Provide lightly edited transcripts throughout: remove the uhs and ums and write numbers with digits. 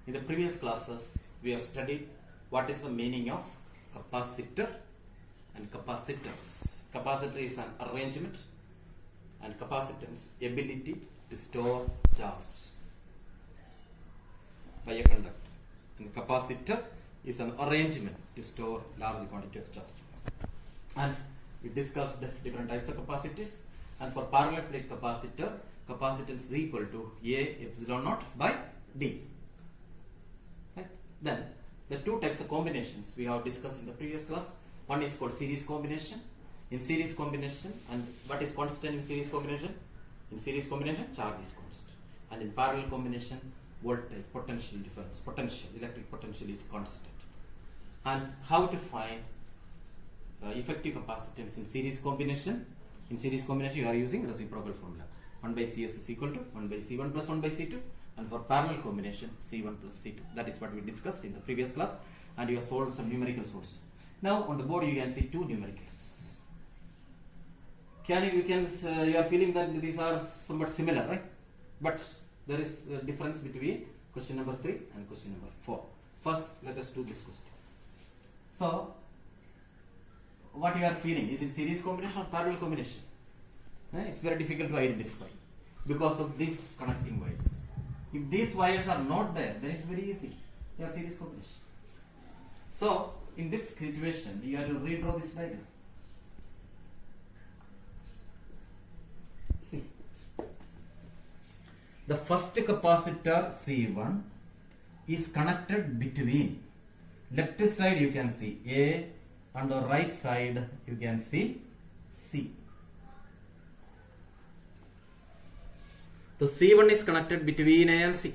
In the previous classes, we have studied what is the meaning of capacitor and capacitors. Capacitor is an arrangement and capacitance ability to store charge by a conductor. And capacitor is an arrangement to store large quantity of charge. And we discussed different types of capacitors. And for parallel plate capacitor, capacitance is equal to A epsilon naught by D. Right? Then the two types of combinations we have discussed in the previous class. One is called series combination. In series combination, and what is constant in series combination? In series combination, charge is constant. And in parallel combination, voltage, potential difference, electric potential is constant. And how to find effective capacitance in series combination? In series combination, you are using reciprocal formula. 1 by Cs is equal to 1 by C1 plus 1 by C2. And for parallel combination, C1 plus C2. That is what we discussed in the previous class. And you have solved some numericals also. Now on the board you can see two numericals. You are feeling that these are somewhat similar, right? But there is a difference between question number 3 and question number 4. First, let us do this question. So, what you are feeling? Is it series combination or parallel combination? It's very difficult to identify because of these connecting wires. If these wires are not there, then it's very easy. They are series combination. So, in this situation, you have to redraw this diagram. See, the first capacitor C1 is connected between left side you can see A and the right side you can see C. The C1 is connected between A and C.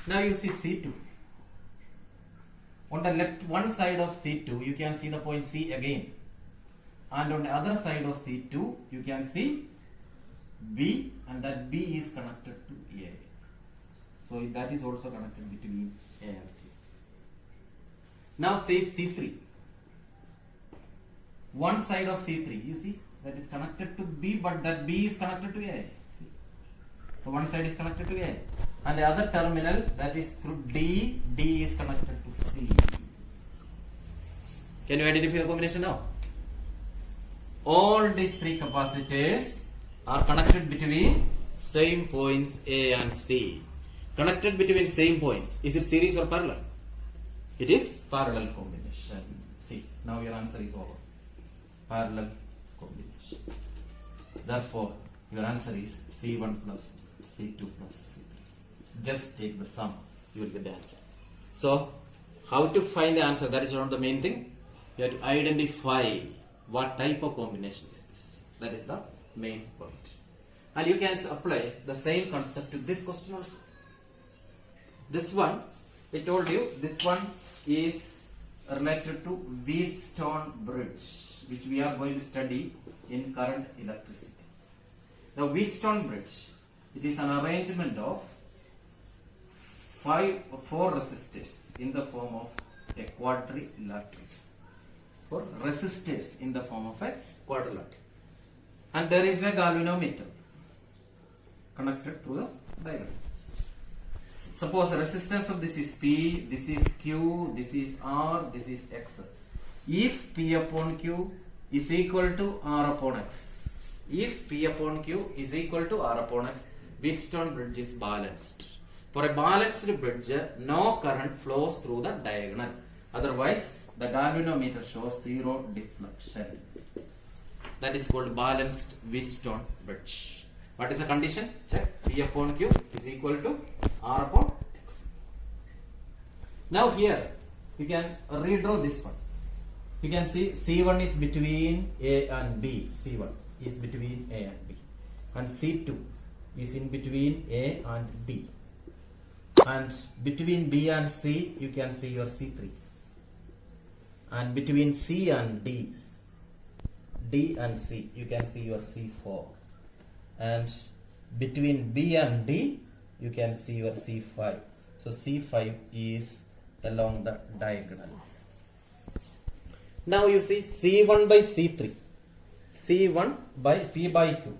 Now you see C2. On the left one side of C2 you can see the point C again, and on the other side of C2 you can see B, and that B is connected to A. So that is also connected between A and C. Now say C3. One side of C3, you see, that is connected to B, but that B is connected to A. See? So one side is connected to A. And the other terminal, that is through D, D is connected to C. Can you identify the combination now? All these three capacitors are connected between same points A and C. Connected between same points. Is it series or parallel? It is parallel combination. See, now your answer is over. Parallel combination. Therefore, your answer is C1 plus C2 plus C3. Just take the sum, you will get the answer. So, how to find the answer? That is not the main thing. You have to identify what type of combination is this. That is the main point. And you can apply the same concept to this question also. This one, I told you, this one is related to Wheatstone bridge, which we are going to study in current electricity. Now, Wheatstone bridge, it is an arrangement of 4 resistors in the form of a quadrilateral. 4 resistors in the form of a quadrilateral. And there is a galvanometer connected to the diagram. Suppose the resistance of this is P, this is Q, this is R, this is X. If P upon Q is equal to R upon X, if P upon Q is equal to R upon X, Wheatstone bridge is balanced. For a balanced bridge, no current flows through the diagonal. Otherwise, the galvanometer shows 0 deflection. That is called balanced Wheatstone bridge. What is the condition? Check. P upon Q is equal to R upon X. Now here, you can redraw this one. You can see C1 is between A and B. C1 is between A and B. And C2 is in between A and D. And between B and C, you can see your C3. And between C and D, D and C, you can see your C4. And between B and D, you can see your C5. So C5 is along the diagonal. Now you see C1 by C3. C1 by P by Q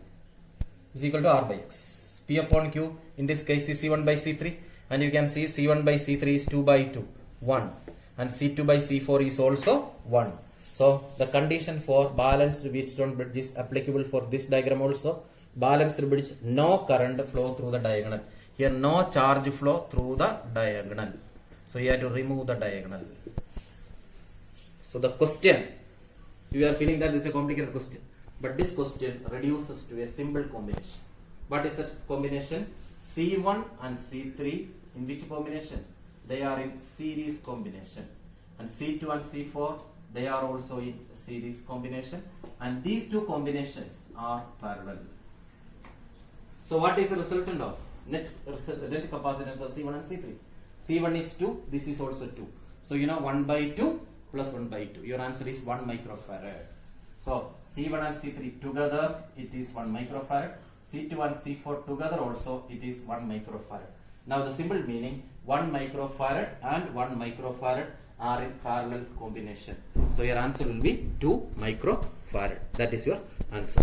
is equal to R by X. P upon Q in this case is C1 by C3, and you can see C1 by C3 is 2 by 2, 1, and C2 by C4 is also 1. So the condition for balanced Wheatstone bridge is applicable for this diagram also. Balanced bridge, no current flow through the diagonal. Here no charge flow through the diagonal. So you have to remove the diagonal. So the question, you are feeling that this is a complicated question, but this question reduces to a simple combination. What is that combination? C1 and C3, in which combination? They are in series combination. And C2 and C4, they are also in series combination. And these two combinations are parallel. So what is the resultant of net capacitance of C1 and C3? C1 is 2, this is also 2. So you know 1 by 2 plus 1 by 2. Your answer is 1 microfarad. So C1 and C3 together, it is 1 microfarad. C2 and C4 together also, it is 1 microfarad. Now the simple meaning, 1 microfarad and 1 microfarad are in parallel combination. So your answer will be 2 microfarad. That is your answer.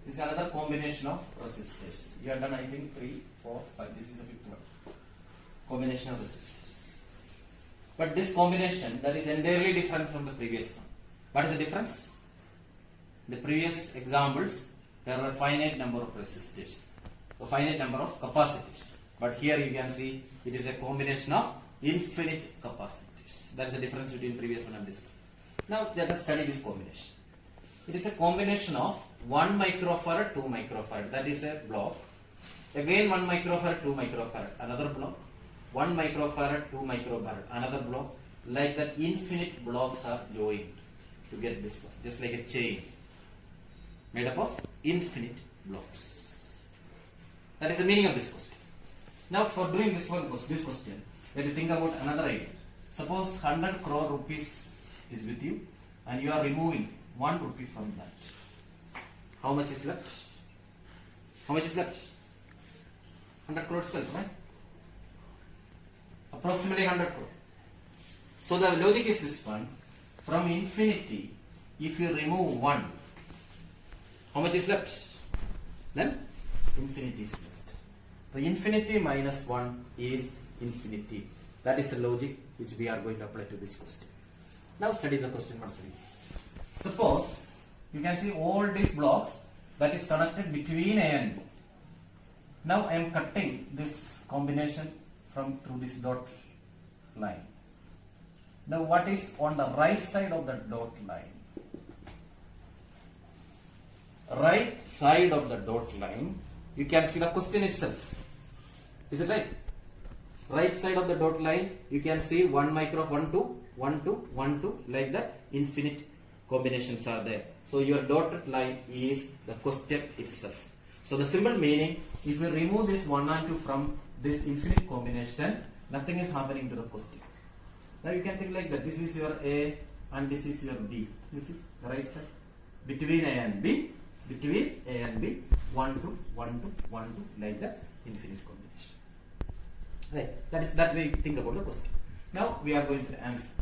This is another combination of resistors. You have done, I think, 3, 4, 5. This is the fifth one. Combination of resistors. But this combination, that is entirely different from the previous one. What is the difference? The previous examples, there were finite number of resistors, a finite number of capacitors. But here you can see it is a combination of infinite capacitors. That is the difference between previous one and this one. Now let us study this combination. It is a combination of 1 microfarad, 2 microfarad. That is a block. Again 1 microfarad, 2 microfarad. Another block. 1 microfarad, 2 microfarad. Another block. Like that, infinite blocks are joined to get this one. Just like a chain made up of infinite blocks. That is the meaning of this question. Now for doing this question, let you think about another idea. Suppose 100 crore rupees is with you and you are removing 1 rupee from that. How much is left? How much is left? 100 crore itself, right? Approximately 100 crore. So the logic is this one. From infinity, if you remove 1, how much is left? Then infinity is left. So infinity minus 1 is infinity. That is the logic which we are going to apply to this question. Now study the question once again. Suppose you can see all these blocks that is connected between A and B. Now I am cutting this combination through this dot line. Now what is on the right side of the dot line? Right side of the dot line, you can see the question itself. Is it right? Right side of the dot line, you can see 1 micro, 1, 2, 1, 2, 1, 2, like that infinite combinations are there. So your dotted line is the question itself. So the simple meaning, if you remove this 1 and 2 from this infinite combination, nothing is happening to the question. Now you can think like that. This is your A and this is your B. You see the right side between A and B. Between A and B, 1, 2, 1, 2, 1, 2, like that infinite combination. Right. That is that way you think about the question. Now we are going to answer.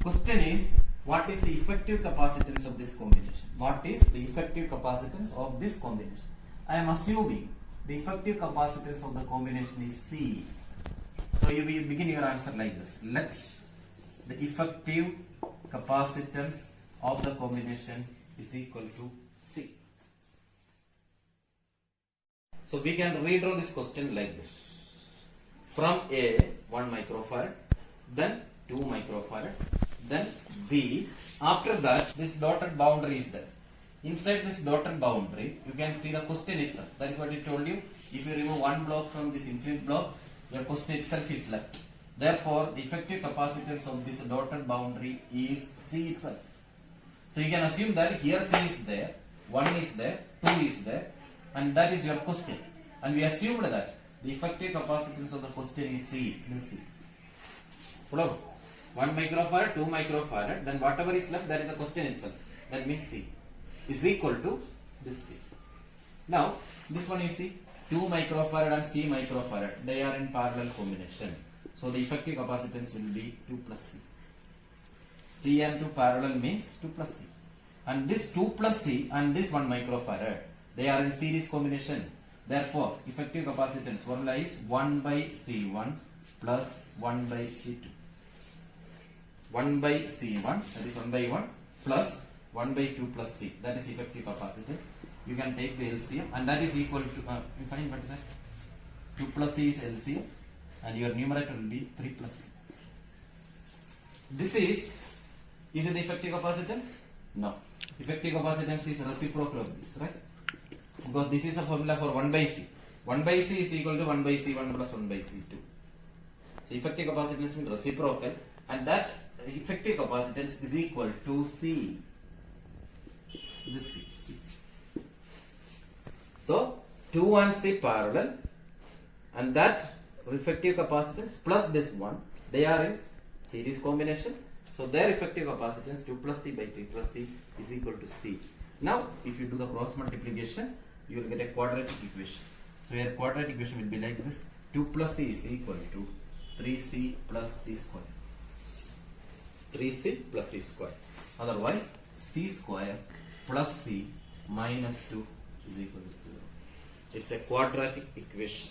Question is, what is the effective capacitance of this combination? What is the effective capacitance of this combination? I am assuming the effective capacitance of the combination is C. So you will begin your answer like this. Let the effective capacitance of the combination is equal to C. So we can redraw this question like this. From A, 1 microfarad, then 2 microfarad, then B. After that, this dotted boundary is there. Inside this dotted boundary, you can see the question itself. That is what I told you. If you remove 1 block from this infinite block, your question itself is left. Therefore, the effective capacitance of this dotted boundary is C itself. So you can assume that here C is there, 1 is there, 2 is there, and that is your question. And we assumed that the effective capacitance of the question is C. This C. Follow? 1 microfarad, 2 microfarad, then whatever is left, that is the question itself. That means C is equal to this C. Now, this one you see, 2 microfarad and C microfarad, they are in parallel combination. So the effective capacitance will be 2 plus C. C and 2 parallel means 2 plus C. And this 2 plus C and this 1 microfarad, They are in series combination. Therefore, effective capacitance formula is 1 by C1 plus 1 by C2. 1 by C1, that is 1 by 1 plus 1 by 2 plus C. That is effective capacitance. You can take the LCM and that is equal to, you find what is that? 2 plus C is LCM and your numerator will be 3 plus C. This is it the effective capacitance? No. Effective capacitance is reciprocal of this, right? Because this is a formula for 1 by C. 1 by C is equal to 1 by C1 plus 1 by C2. So effective capacitance means reciprocal and that effective capacitance is equal to C. This is C. So 2 and C parallel and that effective capacitance plus this one, they are in series combination. So their effective capacitance 2 plus C by 3 plus C is equal to C. Now if you do the cross multiplication, you will get a quadratic equation. So your quadratic equation will be like this. 2 plus C is equal to 3C plus C square. 3C plus C square. Otherwise, C square plus C minus 2 is equal to 0. It's a quadratic equation.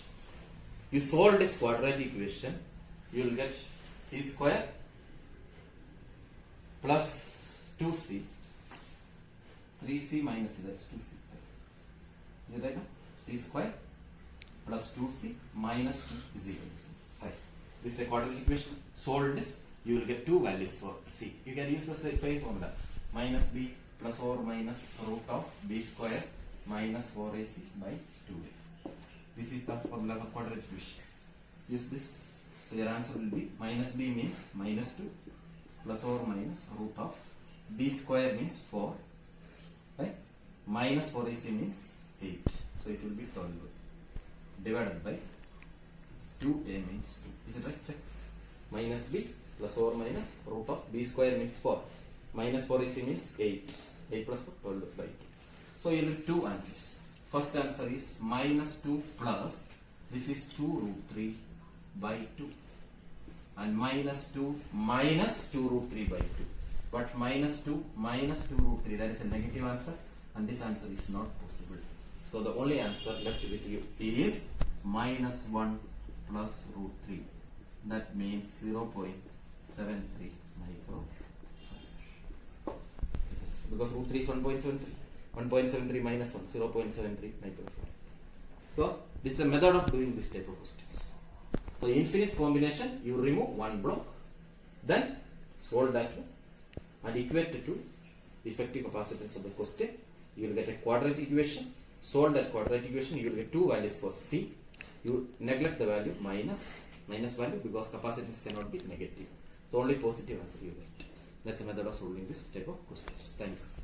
You solve this quadratic equation, you will get C square plus 2C, 3C minus that is 2C. Is it right now? C square plus 2C minus 2 is equal to C. Right. This is a quadratic equation. Solve this, you will get two values for C. You can use the same formula. Minus B plus or minus root of B square minus 4AC by 2A. This is the formula for quadratic equation. Use this. So your answer will be minus B means minus 2 plus or minus root of B square means 4, right? Minus 4AC means 8. So it will be 12 divided by 2A means 2. Is it right? Check. Minus B plus or minus root of B square means 4. Minus 4AC means 8. 8 plus 4, 12 by 2. So you will have two answers. First answer is minus 2 plus, this is 2 root 3 by 2. And minus 2 root 3 by 2. But minus 2 root 3, that is a negative answer. And this answer is not possible. So the only answer left with you is minus 1 plus root 3. That means 0.73 microfarad. Because root 3 is 1.73. 1.73 minus 1, 0.73 microfarad. So this is a method of doing this type of questions. So infinite combination, you remove one block, then solve that one and equate it to effective capacitance of the question. You will get a quadratic equation. Solve that quadratic equation, you will get two values for C. You neglect the value minus value because capacitance cannot be negative. So only positive answer you get. That's a method of solving this type of questions. Thank you.